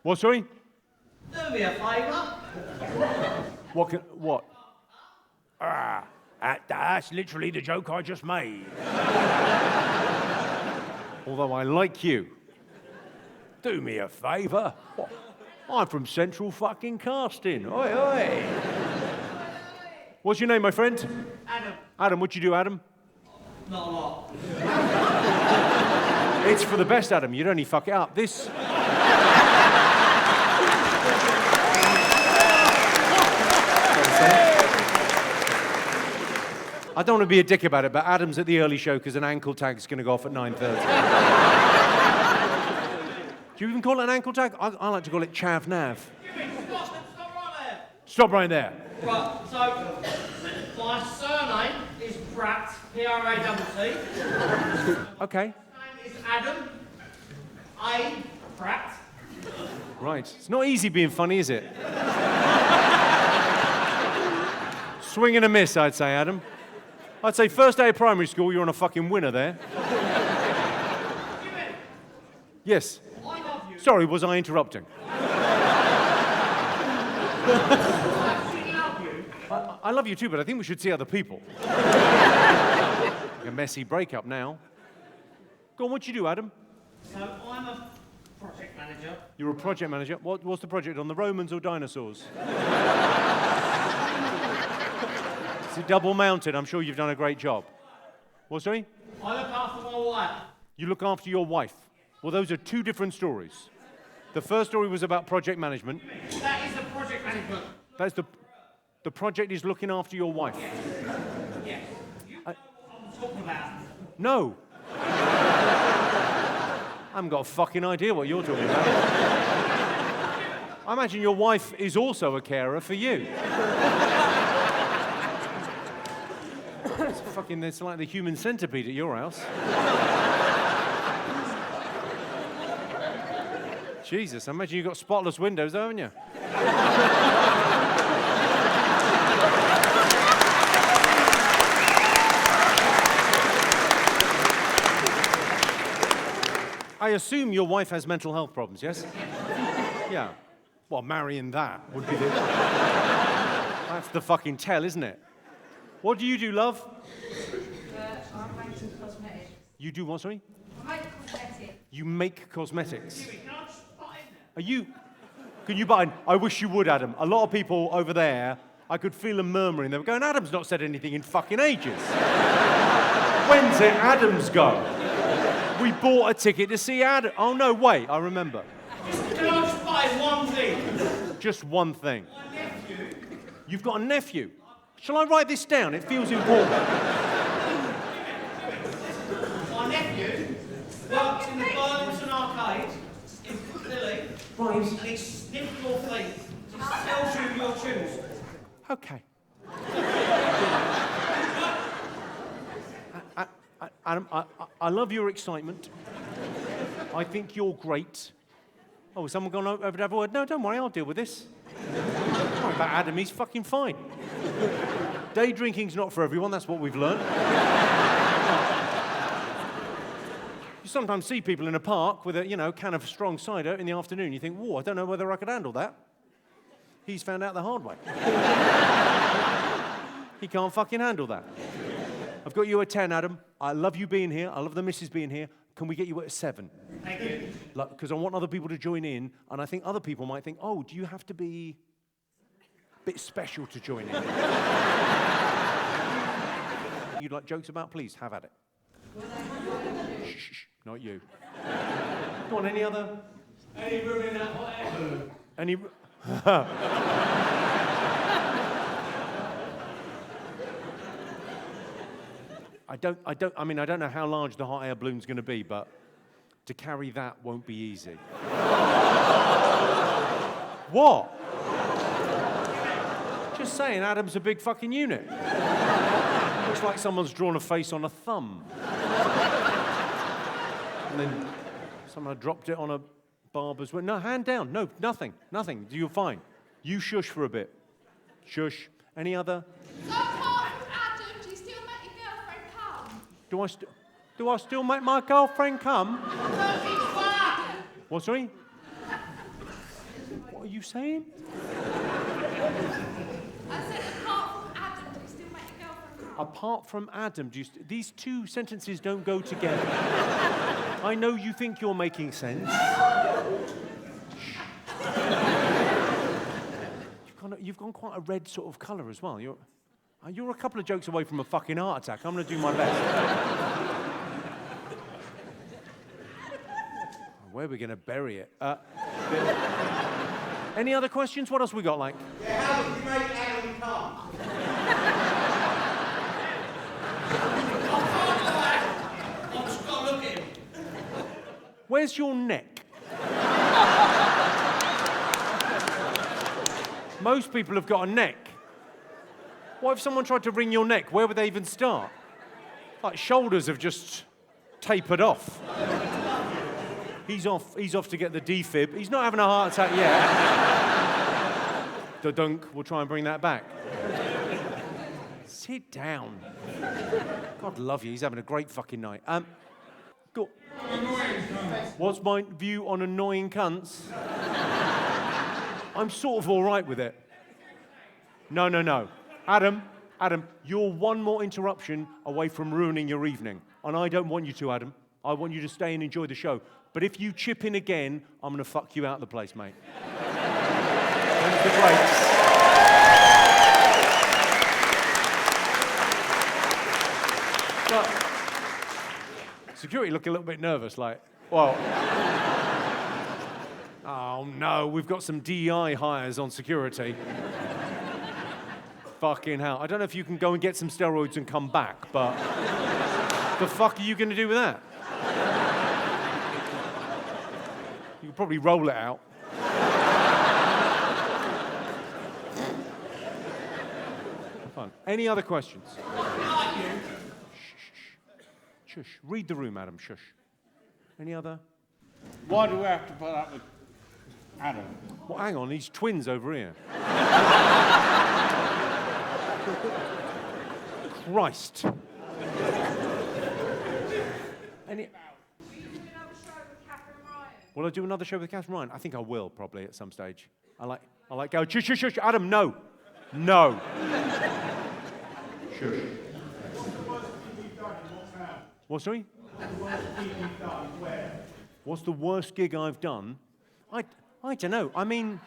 What, sorry? Do me a favour. What? That's literally the joke I just made. Although I like you. Do me a favour. What? I'm from Central fucking Casting. Oi, oi. What's your name, my friend? Adam. Adam, what you do, Adam? Not a lot. It's for the best, Adam. You'd only fuck it up. This... I don't want to be a dick about it, but Adam's at the early show because an ankle tag's going to go off at 9:30. Do you even call it an ankle tag? I like to call it chav nav. Stop right there. Stop right there. Right, so my surname is Pratt, P-R-A-T-T. Okay. His name is Adam A. Pratt. Right. It's not easy being funny, is it? Swing and a miss, I'd say, Adam. I'd say first day of primary school, you're on a fucking winner there. Yes. I love you. Sorry, was I interrupting? I love you too, but I think we should see other people. A messy breakup now. Go on, what you do, Adam? So I'm a project manager. You're a project manager. What's the project on, the Romans or dinosaurs? Is it double mounted? I'm sure you've done a great job. What, sorry? I look after my wife. You look after your wife. Well, those are two different stories. The first story was about project management. That is the project management. That's the project is looking after your wife. Yes. You know what I'm talking about. No. I haven't got a fucking idea what you're talking about. I imagine your wife is also a carer for you. It's like the human centipede at your house. Jesus, I imagine you've got spotless windows, haven't you? I assume your wife has mental health problems, yes? Yeah. Well, marrying that would be the... That's the fucking tell, isn't it? What do you do, love? I'm making cosmetics. You do what, sorry? I make cosmetics. You make cosmetics. Jimmy, can I just butt in there? Are you... Can you butt in? I wish you would, Adam. A lot of people over there, I could feel them murmuring. They were going, Adam's not said anything in fucking ages. When's it Adam's go? We bought a ticket to see Adam. Oh, no, wait, I remember. Can I just butt in one thing? Just one thing. My nephew. You've got a nephew. Shall I write this down? It feels important. My nephew works in the Burlington Arcade in Philly. Right. And he sniffed your feet. He tells you your shoes. Okay. Adam, I love your excitement. I think you're great. Oh, has someone gone over to have a word? No, don't worry, I'll deal with this. Don't worry about Adam, he's fucking fine. Day drinking's not for everyone, that's what we've learned. You sometimes see people in a park with a, can of strong cider in the afternoon. You think, whoa, I don't know whether I could handle that. He's found out the hard way. He can't fucking handle that. I've got you at 10, Adam. I love you being here. I love the missus being here. Can we get you at 7? Thank you. Because I want other people to join in, and I think other people might think, oh, do you have to be a bit special to join in? You'd like jokes about? Please, have at it. Shh, not you. Go on, any other? Any room in that hot air balloon? Any... I don't know how large the hot air balloon's going to be, but to carry that won't be easy. What? Just saying, Adam's a big fucking unit. Looks like someone's drawn a face on a thumb. And then someone dropped it on a barber's window. No, hand down. No, nothing. You're fine. You shush for a bit. Shush. Any other? So apart from Adam, do you still make your girlfriend come? Do I still make my girlfriend come? Turkey's fat! What, sorry? What are you saying? I said, apart from Adam, do you still make your girlfriend come? Apart from Adam, these two sentences don't go together. I know you think you're making sense. You've gone quite a red sort of colour as well. You're a couple of jokes away from a fucking heart attack. I'm going to do my best. Where are we going to bury it? Any other questions? What else we got, like? Yeah, how did you make Adam come? I've just got to look at him. Where's your neck? Most people have got a neck. What if someone tried to wring your neck? Where would they even start? Like, shoulders have just tapered off. He's off to get the defib. He's not having a heart attack yet. Da-dunk, we'll try and bring that back. Sit down. God love you, he's having a great fucking night. Go. What's my view on annoying cunts? I'm sort of all right with it. No. Adam, you're one more interruption away from ruining your evening. And I don't want you to, Adam. I want you to stay and enjoy the show. But if you chip in again, I'm going to fuck you out of the place, mate. When's the breaks? But security look a little bit nervous, like, well... Oh, no, we've got some DEI hires on security. Fucking hell. I don't know if you can go and get some steroids and come back, but the fuck are you going to do with that? You could probably roll it out. Fun. Any other questions? Shh. Shush. Read the room, Adam. Shush. Any other? Why do we have to put up with Adam? Well, hang on, he's twins over here. Christ. Any... Will I do another show with Catherine Ryan? I think I will, probably, at some stage. I like go, shush, Adam, no. No. Shush. What, sorry? What's the worst gig I've done? I don't know. I mean...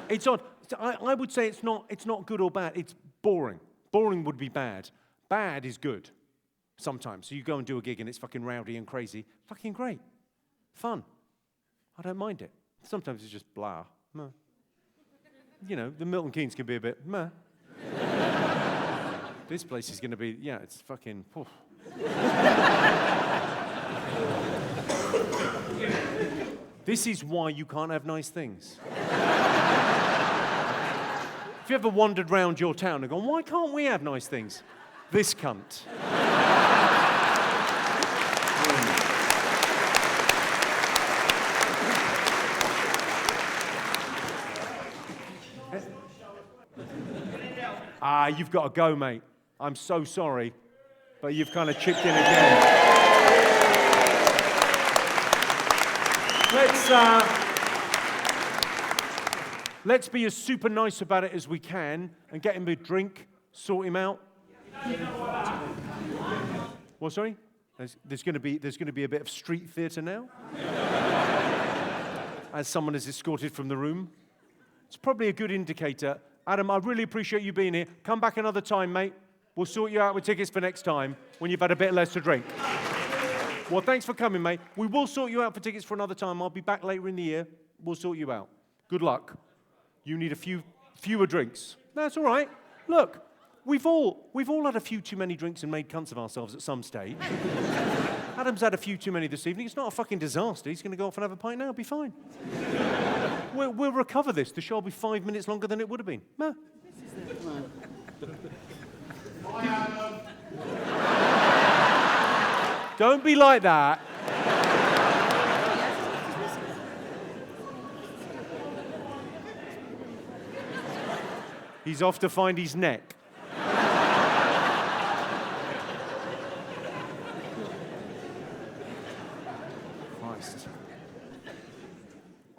It's odd. I would say it's not good or bad. It's boring. Boring would be bad. Bad is good sometimes. So you go and do a gig and it's fucking rowdy and crazy. Fucking great. Fun. I don't mind it. Sometimes it's just blah. Meh. You know, the Milton Keynes can be a bit meh. This place is going to be, yeah, it's fucking... Oof. This is why you can't have nice things. If you ever wandered round your town and gone, why can't we have nice things? This cunt. You've got to go, mate. I'm so sorry, but you've kind of chipped in again. Let's be as super nice about it as we can and get him a drink, sort him out. What, sorry? There's going to be a bit of street theatre now. As someone is escorted from the room. It's probably a good indicator. Adam, I really appreciate you being here. Come back another time, mate. We'll sort you out with tickets for next time when you've had a bit less to drink. Well, thanks for coming, mate. We will sort you out for tickets for another time. I'll be back later in the year. We'll sort you out. Good luck. You need fewer drinks. That's all right. Look, we've all had a few too many drinks and made cunts of ourselves at some stage. Adam's had a few too many this evening. It's not a fucking disaster. He's going to go off and have a pint now. It'll be fine. We'll recover this. The show will be 5 minutes longer than it would have been. No. Don't be like that. He's off to find his neck. Christ.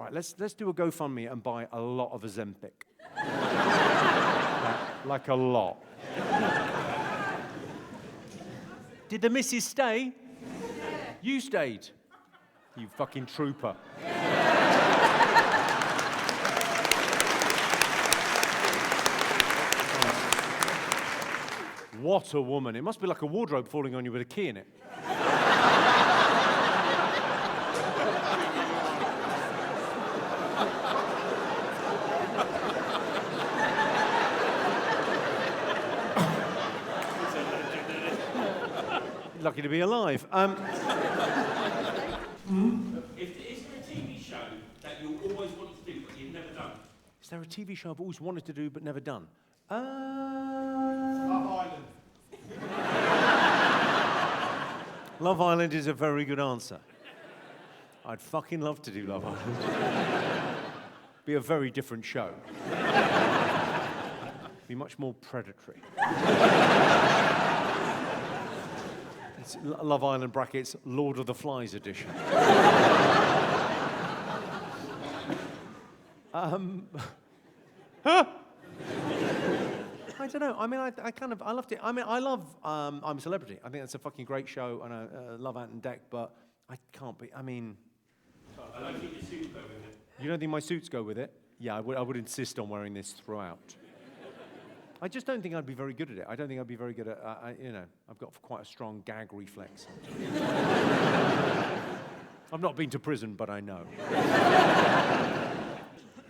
Right, let's do a GoFundMe and buy a lot of Ozempic. Like a lot. Did the missus stay? You stayed. You fucking trooper. What a woman. It must be like a wardrobe falling on you with a key in it. Lucky to be alive. Is there a TV show that you always wanted to do but you've never done? Is there a TV show I've always wanted to do but never done? Love Island. Love Island is a very good answer. I'd fucking love to do Love Island. Be a very different show. Be much more predatory. It's Love Island brackets Lord of the Flies edition. I don't know. I mean, I loved it. I mean, I love I'm a Celebrity. I think that's a fucking great show, and I love Ant and Dec, but I can't be. I mean, I don't think your suit go with it. you don't think my suits go with it? Yeah, I would insist on wearing this throughout. I just don't think I'd be very good at it. I don't think I'd be very good at, I've got quite a strong gag reflex. I've not been to prison, but I know.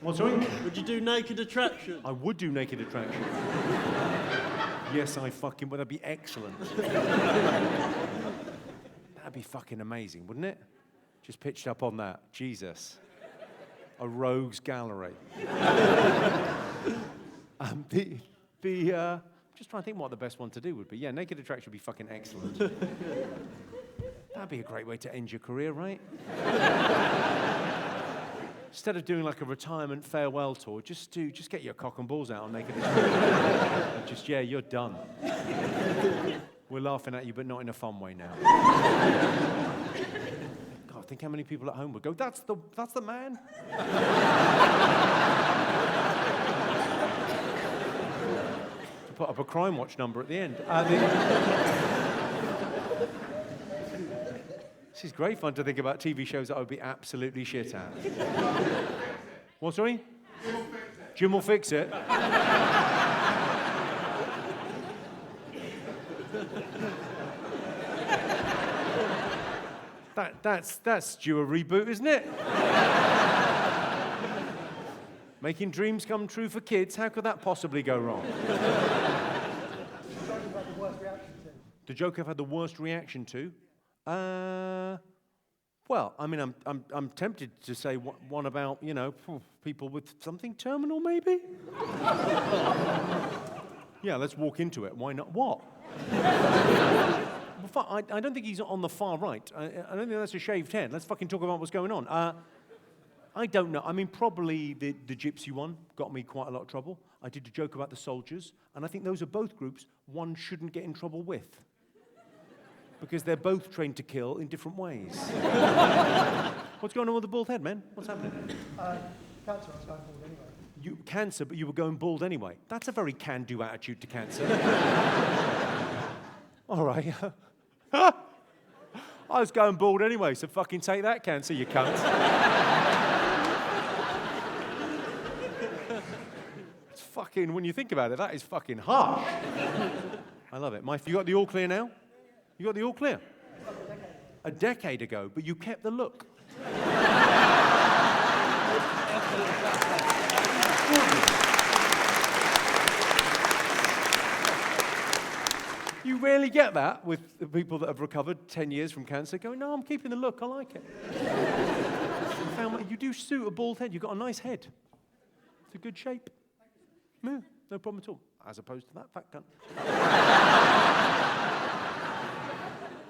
What's wrong? Would you do Naked Attraction? I would do Naked Attraction. Yes, I fucking would. That'd be excellent. That'd be fucking amazing, wouldn't it? Just pitched up on that. Jesus. A rogues gallery. Just trying to think what the best one to do would be. Yeah, Naked Attraction would be fucking excellent. That'd be a great way to end your career, right? Instead of doing like a retirement farewell tour, just get your cock and balls out on Naked Attraction. You're done. We're laughing at you, but not in a fun way now. God, think how many people at home would go, that's the man. To put up a Crime Watch number at the end. This is great fun to think about TV shows that I would be absolutely shit at. What, sorry? Jim will fix it. That's due a reboot, isn't it? Making dreams come true for kids, how could that possibly go wrong? The joke I've had the worst reaction to? Well, I mean, I'm tempted to say one about, people with something terminal, maybe? Yeah, let's walk into it. Why not? What? Well, I don't think he's on the far right. I don't think that's a shaved head. Let's fucking talk about what's going on. I don't know. I mean, probably the gypsy one got me quite a lot of trouble. I did a joke about the soldiers, and I think those are both groups one shouldn't get in trouble with. Because they're both trained to kill in different ways. What's going on with the bald head, man? What's happening? Cancer, I was going bald anyway. Cancer, but you were going bald anyway. That's a very can-do attitude to cancer. All right. I was going bald anyway, so fucking take that, cancer, you cunt. It's fucking, when you think about it, that is fucking harsh. I love it. You got the all clear now? You got the all clear? A decade ago, but you kept the look. You rarely get that with the people that have recovered 10 years from cancer going, no, I'm keeping the look, I like it. You do suit a bald head, you've got a nice head. It's a good shape. Yeah, no problem at all. As opposed to that fat cunt.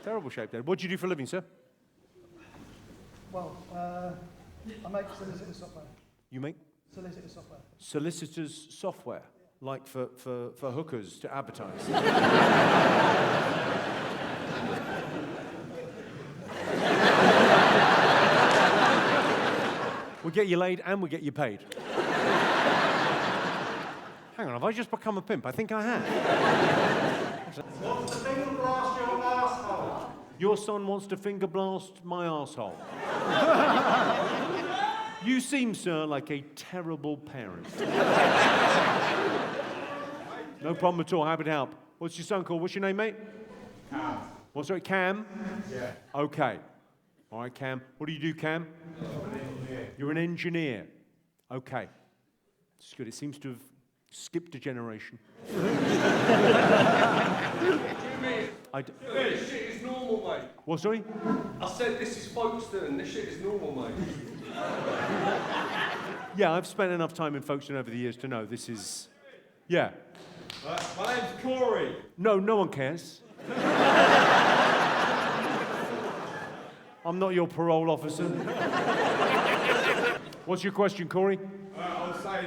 Terrible shape there. What do you do for a living, sir? Well, I make solicitor software. You make? Solicitor software. Solicitors software, like for hookers to advertise. We're get you laid and we get you paid. Hang on, have I just become a pimp? I think I have. Wants to finger blast your asshole. Your son wants to finger blast my arsehole. You seem, sir, like a terrible parent. No problem at all, happy to help. What's your son called? What's your name, mate? Cam. What's it, Cam? Yeah. Okay. All right, Cam. What do you do, Cam? I'm an engineer. You're an engineer. Okay. It's good. It seems to have skipped a generation. This shit is normal, mate. What, sorry? I said this is Folkestone. This shit is normal, mate. Yeah, I've spent enough time in Folkestone over the years to know this is... Yeah. My name's Corey. No, no one cares. I'm not your parole officer. What's your question, Corey? I was saying,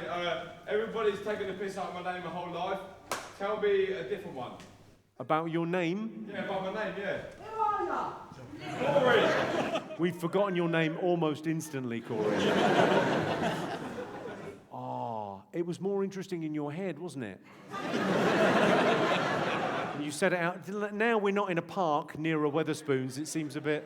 everybody's taken the piss out of my name my whole life. Tell me a different one. About your name? Yeah, about my name, yeah. Who are you? Corey! We've forgotten your name almost instantly, Corey. Oh, it was more interesting in your head, wasn't it? You said it out. Now we're not in a park near a Wetherspoons. It seems a bit...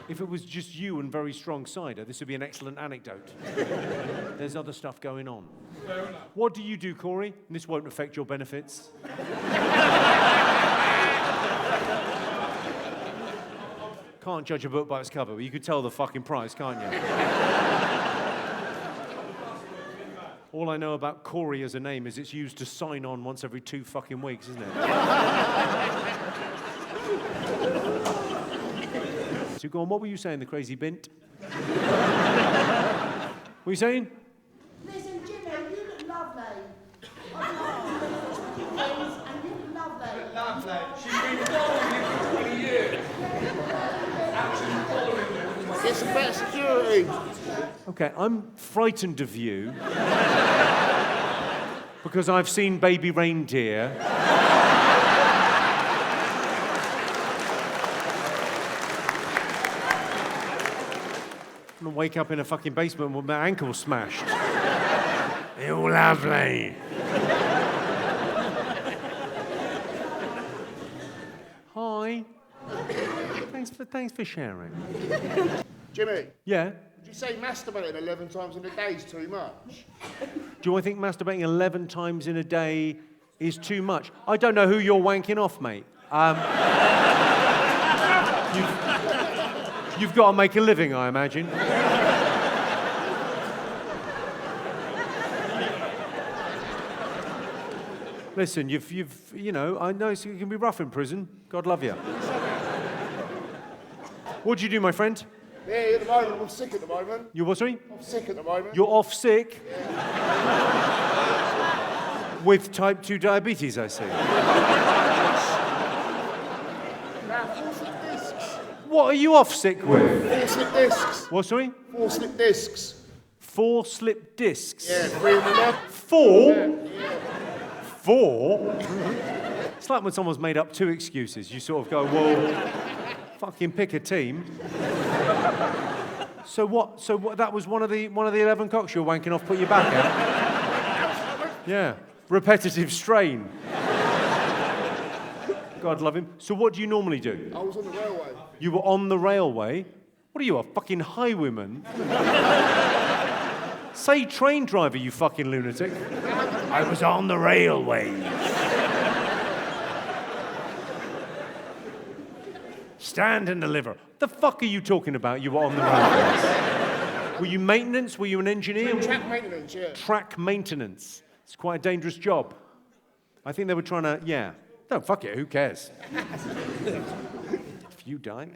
If it was just you and very strong cider, this would be an excellent anecdote. There's other stuff going on. Fair enough. What do you do, Corey? And this won't affect your benefits. Can't judge a book by its cover, but you could tell the fucking price, can't you? All I know about Corey as a name is it's used to sign on once every 2 fucking weeks, isn't it? So go on, what were you saying, the crazy bint? What were you saying? Listen, Jimmy, you look lovely. And you look lovely. Lovely. She's been following you for 20 years. Actually following you. Get some better security. Okay, I'm frightened of you because I've seen baby reindeer. I'm gonna wake up in a fucking basement with my ankle smashed. You're lovely. Hi. Thanks for sharing. Jimmy, Yeah. would you say masturbating 11 times in a day is too much? Do I think masturbating 11 times in a day is too much? I don't know who you're wanking off, mate. You've got to make a living, I imagine. Listen, you know, I know it can be rough in prison. God love you. What do you do, my friend? Yeah, at the moment, I'm sick at the moment. You what, sorry? I'm sick at the moment. You're off sick? With type 2 diabetes, I see. Now, 4 slip discs. What are you off sick with? 4 slip discs. What, sorry? 4 slip discs. 4 slip discs. Yeah, 3 in the leg. 4? Yeah. 4? It's like when someone's made up 2 excuses. You sort of go, well, fucking pick a team. So what? That was one of the 11 cocks you were wanking off. Put your back out. Yeah. Repetitive strain. God love him. So what do you normally do? I was on the railway. You were on the railway? What are you, a fucking highwayman? Say train driver, you fucking lunatic. I was on the railway. Stand and deliver. The fuck are you talking about? You were on the railway. Were you maintenance? Were you an engineer? Track maintenance, yeah. Track maintenance. It's quite a dangerous job. I think they were trying to, yeah. No, fuck it, who cares? If you die,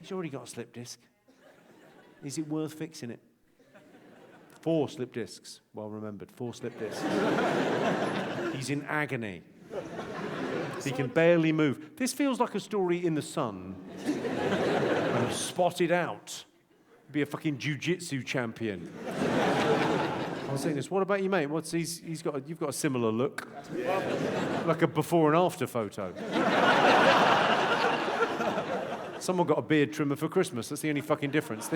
He's already got a slip disc. Is it worth fixing it? 4 slip discs. Well remembered, 4 slip discs. He's in agony. He can barely move. This feels like a story in the Sun. And spotted out. Be a fucking jiu-jitsu champion. I was saying this. What about you, mate? You've got a similar look. Like a before and after photo. Someone got a beard trimmer for Christmas. That's the only fucking difference.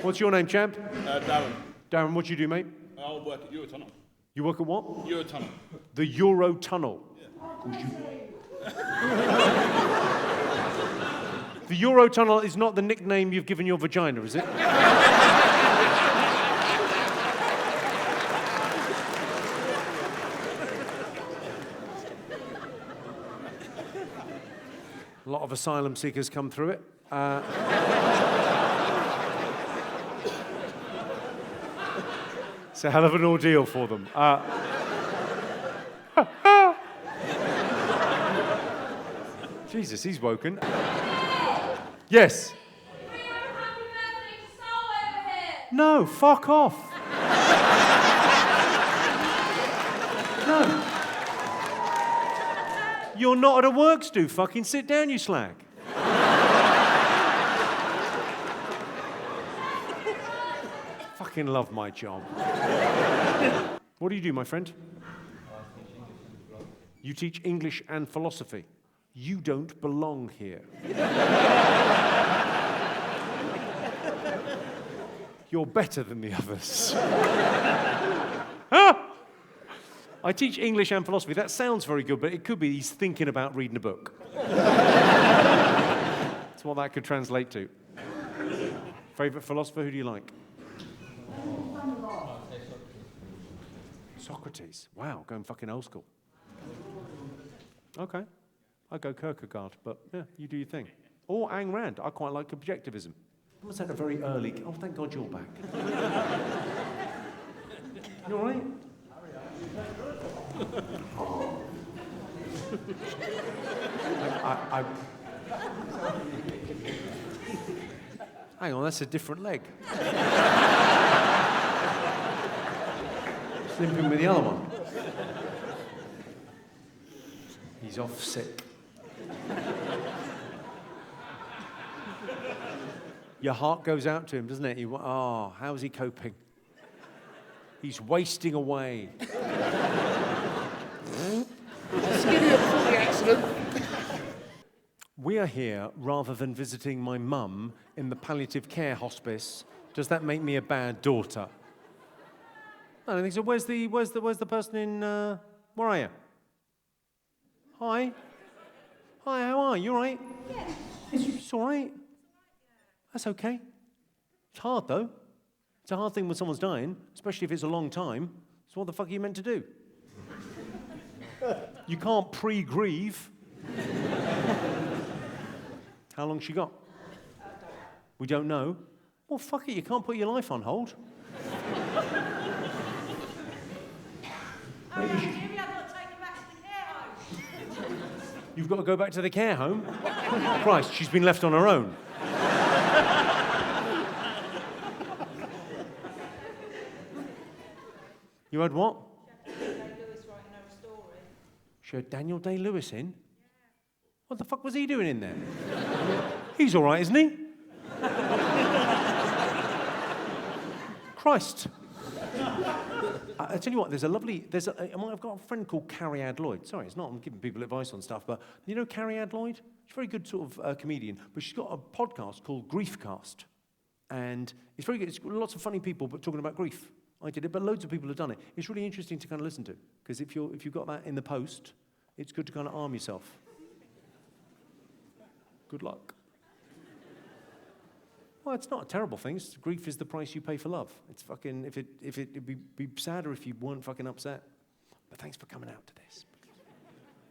What's your name, champ? Darren. Darren, what do you do, mate? I work at Eurotunnel. You work at what? Eurotunnel. The Eurotunnel. The Eurotunnel is not the nickname you've given your vagina, is it? A lot of asylum seekers come through it. It's a hell of an ordeal for them. Jesus, he's woken. Yes. No, fuck off. No. You're not at a work, Stu. Fucking sit down, you slag. Fucking love my job. What do you do, my friend? You teach English and philosophy. You don't belong here. You're better than the others. I teach English and philosophy. That sounds very good, but it could be he's thinking about reading a book. That's what that could translate to. Favourite philosopher, who do you like? Socrates. Wow, going fucking old school. Okay. I go Kierkegaard, but yeah, you do your thing. Or Ayn Rand. I quite like objectivism. I must have a very early... Oh, thank God you're back. You all right? Hang on, that's a different leg. Slipping with the other one. He's off sick. Your heart goes out to him, doesn't it? Oh, how's he coping? He's wasting away. We are here rather than visiting my mum in the palliative care hospice. Does that make me a bad daughter? I don't think so. Where's the person in? Where are you? Hi. Hi. How are you? You all right? Yeah. It's all right. That's okay. It's hard though. It's a hard thing when someone's dying, especially if it's a long time. So what the fuck are you meant to do? You can't pre-grieve. How long she got? We don't know. Well, fuck it, you can't put your life on hold. You've got to go back to the care home? Christ, she's been left on her own. You heard what? She had Daniel Day-Lewis in? What the fuck was he doing in there? He's all right, isn't he? Christ. I tell you what, I've got a friend called Carrie Lloyd. Sorry, it's not, I'm giving people advice on stuff, but you know Carrie Lloyd? She's a very good sort of comedian, but she's got a podcast called Griefcast. And it's very good. It's got lots of funny people but talking about grief. I did it, but loads of people have done it. It's really interesting to kind of listen to, because if you've got that in the post, it's good to kind of arm yourself. Good luck. Well, it's not a terrible thing. Grief is the price you pay for love. It's fucking, it'd be sadder if you weren't fucking upset. But thanks for coming out to this.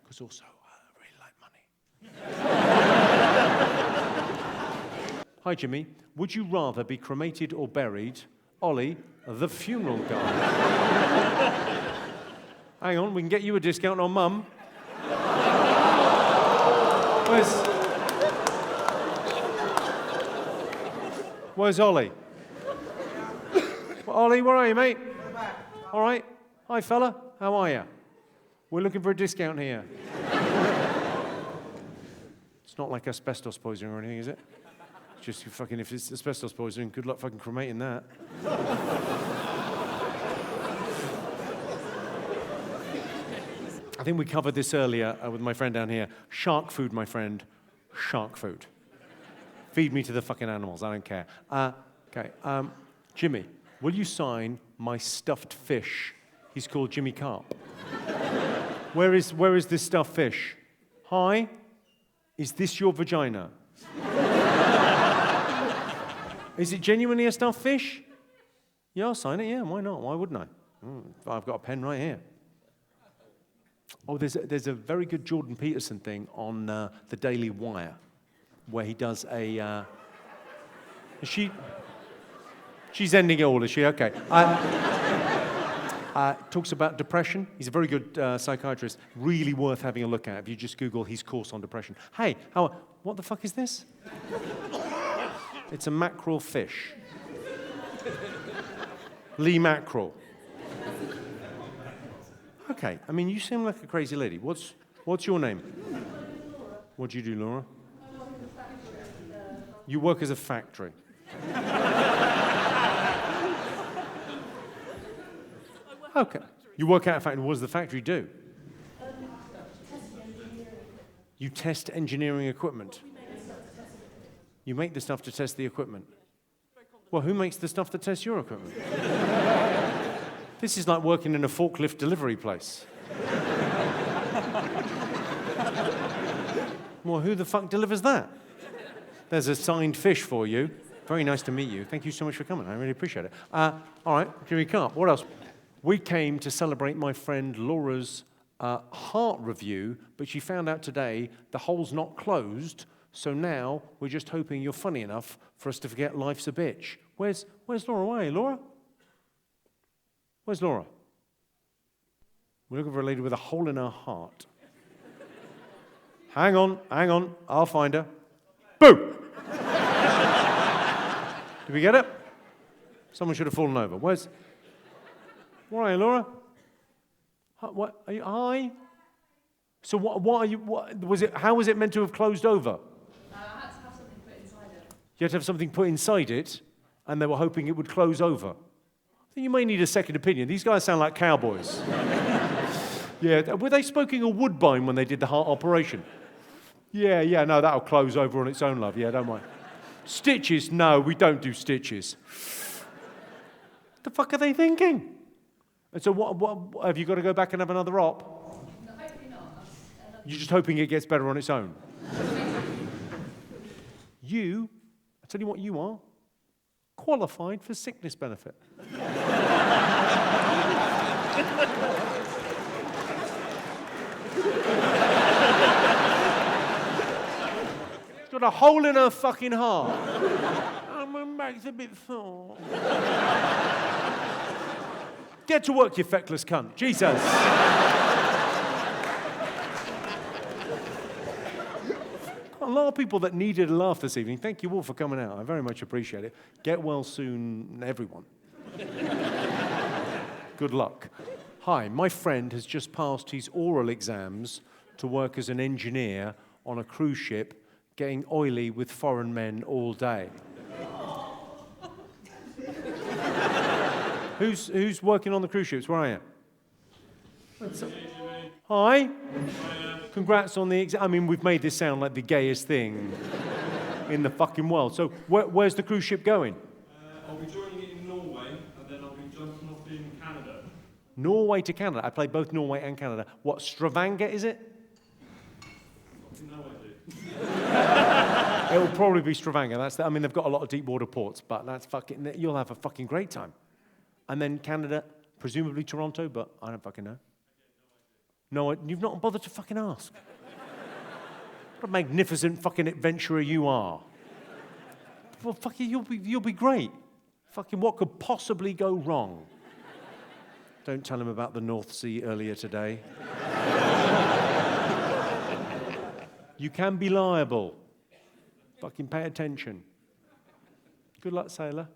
Because also, I really like money. Hi, Jimmy. Would you rather be cremated or buried? Ollie, the funeral guy. Hang on, we can get you a discount on Mum. Where's Ollie? Well, Ollie, where are you, mate? All right. Hi, fella. How are you? We're looking for a discount here. It's not like asbestos poisoning or anything, is it? It's just fucking, if it's asbestos poisoning, good luck fucking cremating that. I think we covered this earlier with my friend down here. Shark food, my friend. Shark food. Feed me to the fucking animals, I don't care. Okay, Jimmy, will you sign my stuffed fish? He's called Jimmy Carr. Where is this stuffed fish? Hi, is this your vagina? Is it genuinely a stuffed fish? Yeah, I'll sign it, yeah, why not? Why wouldn't I? I've got a pen right here. Oh, there's a very good Jordan Peterson thing on the Daily Wire, where he does a... She's ending it all, is she? Okay. Talks about depression. He's a very good psychiatrist. Really worth having a look at if you just Google his course on depression. Hey, what the fuck is this? It's a mackerel fish. Lee Mackerel. Okay, I mean, you seem like a crazy lady. What's your name? What do you do, Laura? You work as a factory. Okay. You work at a factory. What does the factory do? You test engineering equipment. You make the stuff to test the equipment. Well, who makes the stuff that tests your equipment? This is like working in a forklift delivery place. Well, who the fuck delivers that? There's a signed fish for you. Very nice to meet you. Thank you so much for coming. I really appreciate it. All right, Jimmy Carr, what else? We came to celebrate my friend Laura's heart review, but she found out today the hole's not closed, so now we're just hoping you're funny enough for us to forget life's a bitch. Where's Laura? Where are you, Laura? Where's Laura? We're looking for a lady with a hole in her heart. Hang on, I'll find her. Boo! Did we get it? Someone should have fallen over. Where are you, Laura? What are you? Hi. So what are you? What was it? How was it meant to have closed over? I had to have something put inside it. You had to have something put inside it, and they were hoping it would close over. I think you may need a second opinion. These guys sound like cowboys. Yeah, were they smoking a Woodbine when they did the heart operation? Yeah, no, that'll close over on its own, love. Yeah, don't mind. Stitches? No, we don't do stitches. What the fuck are they thinking? And so what have you got to go back and have another op? No, hopefully not. You're just hoping it gets better on its own? I tell you what you are, qualified for sickness benefit. She's got a hole in her fucking heart. My back's a bit sore. Get to work, you feckless cunt. Jesus. A lot of people that needed a laugh this evening. Thank you all for coming out. I very much appreciate it. Get well soon, everyone. Good luck. Hi, my friend has just passed his oral exams to work as an engineer on a cruise ship, getting oily with foreign men all day. Who's working on the cruise ships? Where are you? Hi. Congrats on the exam. I mean, we've made this sound like the gayest thing in the fucking world. So where's the cruise ship going? I'll be joining it in Norway, and then I'll be jumping off in Canada. Norway to Canada. I played both Norway and Canada. What, Stavanger is it? No idea. It will probably be Stavanger. I mean, they've got a lot of deep water ports, but that's fucking. You'll have a fucking great time. And then Canada, presumably Toronto, but I don't fucking know. No, you've not bothered to fucking ask. What a magnificent fucking adventurer you are. Well, fucking, you'll be great. Fucking, what could possibly go wrong? Don't tell him about the North Sea earlier today. You can be liable. Fucking pay attention. Good luck, sailor.